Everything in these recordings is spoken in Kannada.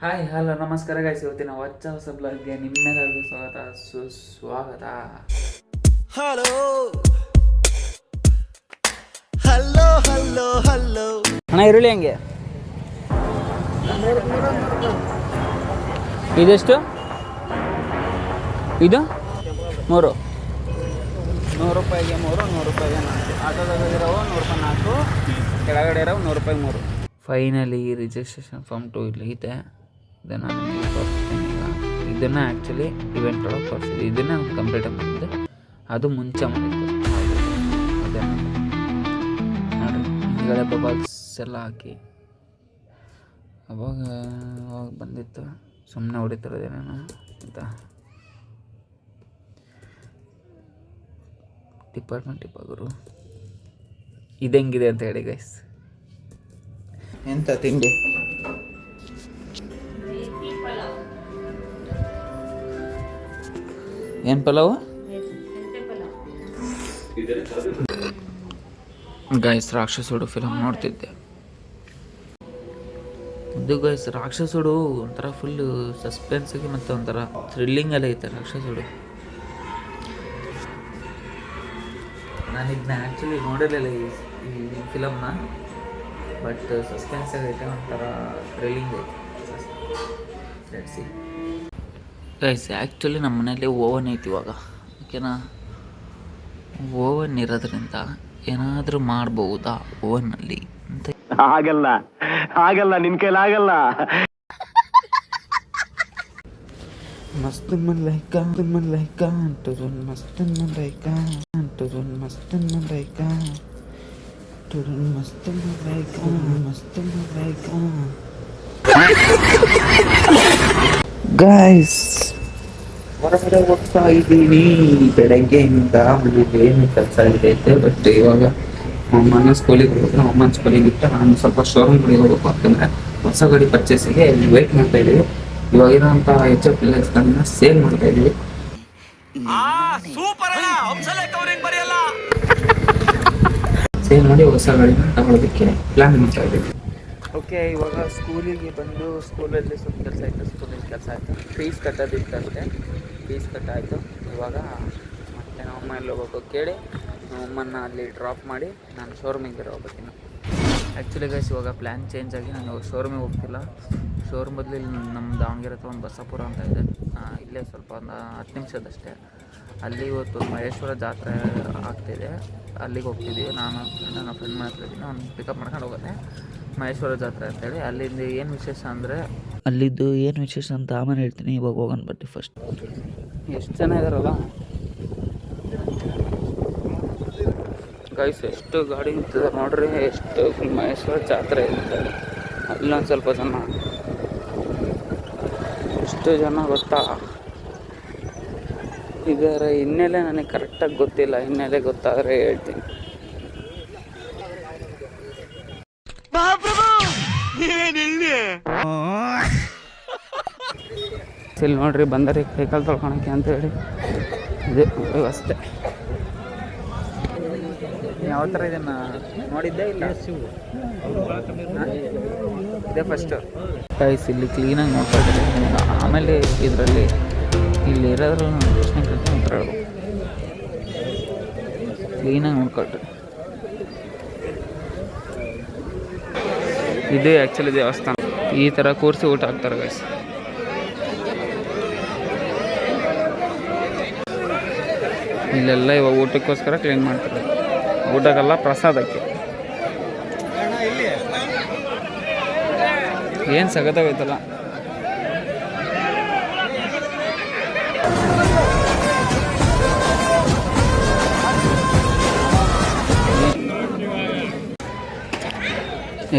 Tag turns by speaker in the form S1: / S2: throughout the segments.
S1: ಹಾಯ್ ಹಲೋ ನಮಸ್ಕಾರ ಗೈಸ್, ಇವತ್ತಿನ ಹೊಸ ಬ್ಲಾಗ್ಗೆ ನಿಮ್ಮೆಲ್ಲರಿಗೂ ಸುಸ್ವಾಗತ.
S2: ಹಲೋ ಹಲೋ ಹಲೋ ಹಲೋ
S3: ಅಣ್ಣ ಈರುಳ್ಳಿ ಹಂಗೆ ಇದೆಷ್ಟು? ಇದು 3 100 ರೂಪಾಯಿಗೆ 3, 100 ರೂಪಾಯಿಗೆ 4. ಆಟೋದಾಗ ಇರೋವು 100 ರೂಪಾಯಿ 4, ಕೆಳಗಡೆ ಇರೋವು 100 ರೂಪಾಯಿ 3.
S1: ಫೈನಲಿ ರಿಜಿಸ್ಟ್ರೇಷನ್ ಫಾರ್ಮ್ 2 ಇಲ್ಲಿ ಇದೆ. ಇದನ್ನು ನಿಮಗೆ ತೋರಿಸ್ತೀನಿ. ಇದನ್ನು ಆ್ಯಕ್ಚುಲಿ ಇವೆಂಟ್ ಒಳಗೆ ತೋರಿಸಿದೆ. ಇದನ್ನು ನಾನು ಕಂಪ್ಲೀಟಾಗಿ ಮಾಡಿದ್ದೆ, ಅದು ಮುಂಚೆ ಮಾಡಿದ್ದು. ಅದನ್ನು ನೋಡಿರಿ, ಹಿಂದ್ಗಡೆ ಬಬಲ್ಸ್ ಎಲ್ಲ ಹಾಕಿ ಅವಾಗ ಬಂದಿತ್ತು. ಸುಮ್ಮನೆ ಹೊಡಿತಿರೋದೇನೇನು ಅಂತ ಡಿಪಾರ್ಟ್ಮೆಂಟ್ ಇಬ್ಬರು ಇದೆಂಗಿದೆ ಅಂತ ಹೇಳಿ ಗೈಸ್. ಎಂತ ತಿಂಡಿ? ಏನು ಪಲಾವು ಗೈಸ್? ರಾಕ್ಷಸುಡು ಫಿಲಮ್ ನೋಡ್ತಿದ್ದೆ. ಇದು ಗೈಸ್ ರಾಕ್ಷಸುಡು ಒಂಥರ ಫುಲ್ ಸಸ್ಪೆನ್ಸಿಗೆ ಮತ್ತು ಒಂಥರ ಥ್ರಿಲ್ಲಿಂಗಲ್ಲೇ ಐತೆ ರಾಕ್ಷಸುಡು. ನಾನು ಇದನ್ನ ಆ್ಯಕ್ಚುಲಿ ನೋಡಿರಲಿಲ್ಲ ಈ ಫಿಲಮ್ನ, ಬಟ್ ಸಸ್ಪೆನ್ಸಾಗಿ ಐತೆ, ಒಂಥರ ಥ್ರಿಲ್ಲಿಂಗ್ ಐತೆ. ಗೈಸ್ ಆ್ಯಕ್ಚುಲಿ ನಮ್ಮ ಮನೇಲಿ ಓವನ್ ಐತಿ ಇವಾಗ. ಓಕೆನಾ, ಓವನ್ ಇರೋದ್ರಿಂದ ಏನಾದರೂ ಮಾಡ್ಬೋದಾ ಓವನ್ನಲ್ಲಿ ಅಂತ.
S4: ಆಗಲ್ಲ ಆಗಲ್ಲ, ನಿನ್ ಕೈಲಿ ಆಗಲ್ಲ.
S1: ಮಸ್ತ್ ಮಲೈಕಾ ಮಲೈಕಾ ಟುರುನ್ ಮಸ್ತ್ ಮಲೈಕಾ ಟುರುನ್ ಮಸ್ತ್ ಮಲೈಕಾ ಟುರುನ್ ಮಸ್ತ್ ಮಲೈಕಾ ಮಸ್ತ್ ಮಲೈಕಾ. ಗೈಸ್ ಹೊರಗಡೆ ಹೋಗ್ತಾ ಇದ್ದೀನಿ. ಬೆಳಗ್ಗೆಯಿಂದ ಮನೇಲಿ ಏನು ಕೆಲಸ ಇದೆ, ಬಟ್ ಇವಾಗ ಅಮ್ಮನ ಸ್ಕೂಲಿಗೆ ಹೋಗ್ಬೇಕು. ಅಮ್ಮನ ಸ್ಕೂಲಿಗೆ ಬಿಟ್ಟು ನಾನು ಸ್ವಲ್ಪ ಶೋರೂಮ್ ಕಡೆ ಹೋಗ್ಬೇಕು, ಯಾಕಂದರೆ ಹೊಸ ಗಾಡಿ ಪರ್ಚೇಸಿಗೆ ವೆಯ್ಟ್ ಮಾಡ್ತಾ ಇದ್ದೀವಿ. ಇವಾಗಿರೋಂಥ HF ಡಿಲಕ್ಸ್ಗಳನ್ನ ಸೇಲ್ ಮಾಡ್ತಾ ಇದ್ದೀವಿ. ಸೇಲ್ ಮಾಡಿ ಹೊಸ ಗಾಡಿನ ತಗೊಳ್ಳೋದಕ್ಕೆ ಪ್ಲ್ಯಾನ್ ಮಾಡ್ತಾ ಇದ್ದೀವಿ. ಓಕೆ, ಇವಾಗ ಸ್ಕೂಲಿಗೆ ಬಂದು ಸ್ಕೂಲಲ್ಲಿ ಸ್ವಲ್ಪ ಕೆಲಸ ಆಯಿತು, ಸ್ಕೂಲಲ್ಲಿ ಕೆಲಸ ಆಯಿತು. ಫೀಸ್ ಕಟ್ಟೋದಿತ್ತು ಅಷ್ಟೇ, ಫೀಸ್ ಕಟ್ಟಾಯಿತು. ಇವಾಗ ಮತ್ತೆ ನಮ್ಮಮ್ಮ ಎಲ್ಲಿ ಹೋಗ್ಬೇಕು ಕೇಳಿ ನಮ್ಮಮ್ಮನ ಅಲ್ಲಿ ಡ್ರಾಪ್ ಮಾಡಿ ನಾನು ಶೋರೂಮಿಗೆ ಬೇರೆ ಹೋಗ್ಬೇಕಿನ್ನು. ಆ್ಯಕ್ಚುಲಿ ಗೈಸ್ ಇವಾಗ ಪ್ಲ್ಯಾನ್ ಚೇಂಜ್ ಆಗಿ ನಾನು ಇವಾಗ ಶೋರೂಮಿಗೆ ಹೋಗ್ತಿಲ್ಲ. ಶೋರೂಮ್ ಬದಲು ಇಲ್ಲಿ ನಮ್ಮ ದಾವಣಗೆರೆ ಹತ್ರ ಒಂದು ಬಸಾಪುರ ಅಂತ ಇದೆ, ಇಲ್ಲೇ ಸ್ವಲ್ಪ ಒಂದು 10 ನಿಮಿಷದಷ್ಟೇ. ಅಲ್ಲಿ ಇವತ್ತು ಮಹೇಶ್ವರ ಜಾತ್ರೆ ಆಗ್ತಿದೆ, ಅಲ್ಲಿಗೆ ಹೋಗ್ತಿದ್ದೀವಿ. ನಾನು ನನ್ನ ಫ್ರೆಂಡ್ ಮಾಡ್ತಾ ಇದ್ದೀನಿ, ಅವ್ನು ಪಿಕಪ್ ಮಾಡ್ಕೊಂಡು ಹೋಗುತ್ತೆ. ಮಹೇಶ್ವರ ಜಾತ್ರೆ ಅಂತೇಳಿ ಅಲ್ಲಿಂದ ಏನು ವಿಶೇಷ ಅಂದರೆ, ಅಲ್ಲಿದ್ದು ಏನು ವಿಶೇಷ ಅಂತ ಆಮೇಲೆ ಹೇಳ್ತೀನಿ. ಇವಾಗ ಹೋಗೋಣ ಬಟ್ಟಿ ಫಸ್ಟ್. ಎಷ್ಟು ಜನ ಇದ್ದಾರಲ್ಲ ಗೈಸ್, ಎಷ್ಟು ಗಾಡಿ ನಿಂತಿದೆ ನೋಡ್ರಿ, ಎಷ್ಟು ಫುಲ್ ಮಹೇಶ್ವರ ಜಾತ್ರೆ ಇರುತ್ತೆ. ಅಲ್ಲೊಂದು ಸ್ವಲ್ಪ ಜನ, ಎಷ್ಟು ಜನ ಗೊತ್ತಾ ಇದರ ಹಿನ್ನೆಲೆ ನನಗೆ ಕರೆಕ್ಟಾಗಿ ಗೊತ್ತಿಲ್ಲ. ಹಿನ್ನೆಲೆ ಗೊತ್ತಾದರೆ ಹೇಳ್ತೀನಿ. ಇಲ್ಲಿ ನೋಡ್ರಿ ಬಂದರೆ ಕೈಕಾಲು ತೊಳ್ಕೊಳಕ್ಕೆ ಅಂತ ಹೇಳಿ ಇದು ವ್ಯವಸ್ಥೆ. ಯಾವ ಥರ ಇದನ್ನು ನೋಡಿದ್ದೆ ಇಲ್ಲ, ಇದೇ ಫಸ್ಟು. ಗೈಸ್ ಇಲ್ಲಿ ಕ್ಲೀನಾಗಿ ನೋಡ್ಕೊಳ್ತಾರೆ. ಆಮೇಲೆ ಇದರಲ್ಲಿ ಇಲ್ಲಿ ಇರೋದ್ರಲ್ಲಿ ನಾನು ಪ್ರಶ್ನೆ ಕೇಳ್ತೀನಿ, ಉತ್ತರ ಹೇಳ್ಬೇಕು. ಕ್ಲೀನಾಗಿ ನೋಡ್ಕೊಳ್ರಿ. ಇದು ಆ್ಯಕ್ಚುಲಿ ದೇವಸ್ಥಾನ. ಈ ಥರ ಕೂರಿಸಿ ಊಟ ಹಾಕ್ತಾರೆ ಗೈಸ್. ಇಲ್ಲೆಲ್ಲ ಇವಾಗ ಊಟಕ್ಕೋಸ್ಕರ ಕ್ಲೀನ್ ಮಾಡ್ತಾರೆ, ಊಟಕ್ಕೆಲ್ಲ ಪ್ರಸಾದಕ್ಕೆ. ಏನು ಸಗತ್ತಾಗೈತಲ್ಲ.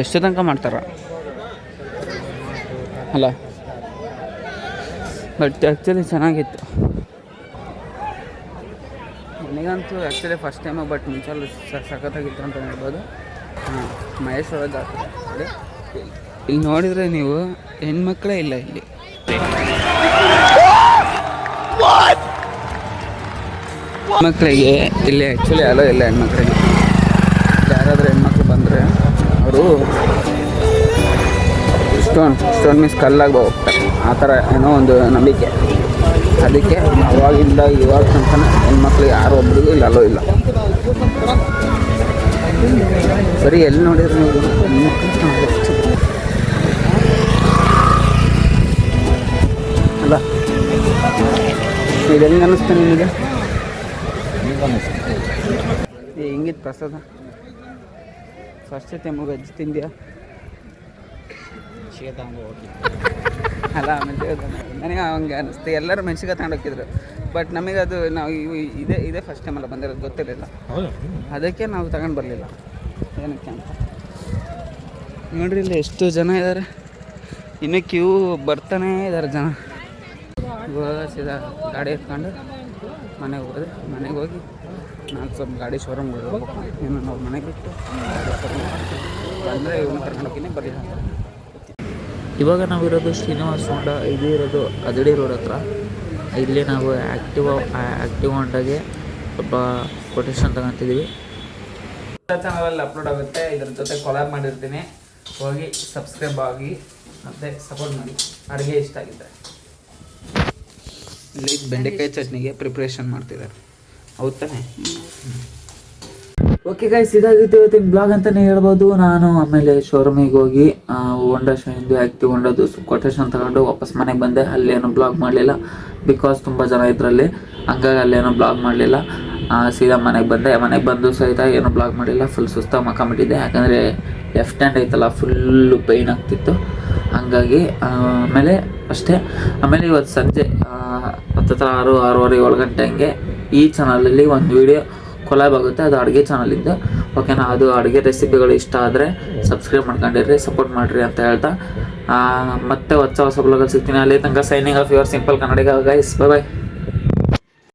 S1: ಎಷ್ಟು ತನಕ ಮಾಡ್ತಾರ ಅಲ್ಲ, ಬಟ್ ಆ್ಯಕ್ಚುಲಿ ಚೆನ್ನಾಗಿತ್ತು. ನನಗಂತೂ ಆ್ಯಕ್ಚುಲಿ ಫಸ್ಟ್ ಟೈಮು, ಬಟ್ ಮುಂಚೆಲ್ಲ ಸಖತ್ತಾಗಿತ್ತು ಅಂತ ಹೇಳ್ಬೋದು. ಮಹೇಶ್ವರ ಜಾತ್ರೆ ಇಲ್ಲಿ ನೋಡಿದರೆ ನೀವು ಹೆಣ್ಮಕ್ಳೇ ಇಲ್ಲ ಇಲ್ಲಿ. ಹೆಣ್ಮಕ್ಳಿಗೆ ಇಲ್ಲಿ ಆ್ಯಕ್ಚುಲಿ ಅಲೋ ಇಲ್ಲ. ಹೆಣ್ಮಕ್ಳಿಗೆ ಯಾರಾದರೂ ಹೆಣ್ಮಕ್ಳು ಬಂದರೆ ಅವರು
S3: ಸ್ಟೋನ್ ಮೀನ್ಸ್ ಕಲ್ಲಾಗಿ ಹೋಗ್ತಾರೆ, ಆ ಥರ ಏನೋ ಒಂದು ನಂಬಿಕೆ. ಅದಕ್ಕೆ ಅವಾಗಿಂದ ಇವಾಗ ತನಕ ಹೆಣ್ಮಕ್ಳು ಯಾರು ಒಬ್ರಿಗೂ ಇಲ್ಲ, ಅಲ್ಲೋ ಇಲ್ಲ. ಬರೀ ಎಲ್ಲಿ ನೋಡಿದ್ರೆ ನೀವು ಅಲ್ಲ, ಇದು ಹೆಂಗೆ ಅನ್ನಿಸ್ತು ನಿಮಗೆ? ಹೆಂಗಿತ್ತು ಪ್ರಸಾದ? ಫಸ್ಟ್ ಟೈಮ್ ವೆಜ್ ತಿಂದ್ಯಾ? ಅಲ್ಲ ಆಮೇಲೆ ನನಗೆ ಹಂಗೆ ಅನ್ನಿಸ್ತು. ಎಲ್ಲರೂ ಮೆಣ್ಸಿನ್ಕಾಯಿ ತಗೊಂಡು ಹೋಗಿದ್ರು, ಬಟ್ ನಮಗೆ ಅದು ನಾವು ಇದೇ ಫಸ್ಟ್ ಟೈಮ್ ಎಲ್ಲ ಬಂದಿರೋದು, ಗೊತ್ತಿರಲಿಲ್ಲ. ಅದಕ್ಕೆ ನಾವು ತಗೊಂಡು ಬರಲಿಲ್ಲ ಏನಕ್ಕೆ ಅಂತ. ನೋಡ್ರಿ ಇಲ್ಲಿ ಎಷ್ಟು ಜನ ಇದ್ದಾರೆ, ಇನ್ನೂ ಕ್ಯೂ ಬರ್ತಾನೇ ಇದ್ದಾರೆ ಜನ. ಇವಾಗ ಸೀದಾ ಗಾಡಿ ಎತ್ಕೊಂಡು ಮನೆಗೆ ಹೋದೆ. ಮನೆಗೆ ಹೋಗಿ ನಾನು ಸ್ವಲ್ಪ ಗಾಡಿ ಶೋರೂಮ್ಗೆ ಹೋಗ್ಬೇಕು. ಏನು ನಾವು ಮನೆಗೆ ಬಿಟ್ಟು ಗಾಡಿ ಶೋರೂಮ್ ಬಂದರೆ ಇವನು ಕರ್ಕೊಂಡು ಹೋಗಿನೇ ಬರಲಿಲ್ಲ.
S1: ಇವಾಗ ನಾವಿರೋದು ಶ್ರೀನಿವಾಸ ಹೊಂಡ, ಇದು ಇರೋದು ಅದಡಿ ರೋಡ್ ಹತ್ರ. ಇಲ್ಲಿ ನಾವು ಆ್ಯಕ್ಟಿವ್ ಹೊಂಡಾಗೆ ಸ್ವಲ್ಪ ಕೊಟೇಶನ್ ತಗೊತಿದ್ದೀವಿ.
S3: ಚಾನಲಲ್ಲಿ ಅಪ್ಲೋಡ್ ಆಗುತ್ತೆ, ಇದ್ರ ಜೊತೆ ಕೊಲಾಬ್ ಮಾಡಿರ್ತೀನಿ. ಹೋಗಿ ಸಬ್ಸ್ಕ್ರೈಬ್ ಆಗಿ ಮತ್ತು ಸಪೋರ್ಟ್ ಮಾಡಿ. ಅಡುಗೆ ಇಷ್ಟ ಆಗಿದ್ದರೆ. ಇಲ್ಲಿ ಬೆಂಡೆಕಾಯಿ ಚಟ್ನಿಗೆ ಪ್ರಿಪ್ರೇಷನ್ ಮಾಡ್ತಿದ್ದಾರೆ, ಹೌದು ತಾನೆ?
S1: ಓಕೆ ಗೈಸ್, ಇದಾಗಿತ್ತು ಇವತ್ತಿನ ಬ್ಲಾಗ್ ಅಂತಲೇ ಹೇಳ್ಬೋದು. ನಾನು ಆಮೇಲೆ ಶೋರೂಮಿಗೆ ಹೋಗಿ ಹೊಂಡಾ ಶೈನ್ದು ಆ್ಯಕ್ಟಿವ್ ಹೊಂಡದು ಕೊಟೇಶನ್ ತಗೊಂಡು ವಾಪಸ್ ಮನೆಗೆ ಬಂದೆ. ಅಲ್ಲೇನು ಬ್ಲಾಗ್ ಮಾಡಲಿಲ್ಲ, ಬಿಕಾಸ್ ತುಂಬ ಜನ ಇದರಲ್ಲಿ, ಹಂಗಾಗಿ ಅಲ್ಲೇನೋ ಬ್ಲಾಗ್ ಮಾಡಲಿಲ್ಲ. ಸೀದಾ ಮನೆಗೆ ಬಂದೆ. ಮನೆಗೆ ಬಂದು ಸಹಿತ ಏನೂ ಬ್ಲಾಗ್ ಮಾಡಿಲ್ಲ, ಫುಲ್ ಸುಸ್ತಾಗಿ ಮಕ್ಕೊಂಬಿಟ್ಟಿದ್ದೆ. ಯಾಕಂದರೆ ಲೆಫ್ಟ್ ಹ್ಯಾಂಡ್ ಐತಲ್ಲ, ಫುಲ್ಲು ಪೇಯ್ನ್ ಆಗ್ತಿತ್ತು. ಹಾಗಾಗಿ ಆಮೇಲೆ ಅಷ್ಟೇ. ಆಮೇಲೆ ಇವತ್ತು ಸಂಜೆ 6:30 7 ಗಂಟೆ ಹಂಗೆ ಈ ಚಾನಲಲ್ಲಿ ಒಂದು ವೀಡಿಯೋ ಕೊಲಾಬ್ ಆಗುತ್ತೆ, ಅದು ಅಡುಗೆ ಚಾನಲಿಂದ. ಓಕೆನಾ? ಅದು ಅಡುಗೆ ರೆಸಿಪಿಗಳು ಇಷ್ಟ ಆದರೆ ಸಬ್ಸ್ಕ್ರೈಬ್ ಮಾಡ್ಕೊಂಡಿರ್ರಿ, ಸಪೋರ್ಟ್ ಮಾಡಿರಿ ಅಂತ ಹೇಳ್ತಾ ಮತ್ತೆ ಹೊಸ ಬ್ಲಾಗಲ್ಲಿ ಸಿಗ್ತೀನಿ. ಅಲ್ಲಿ ತನಕ signing off your simple Kannadiga guys. Bye bye.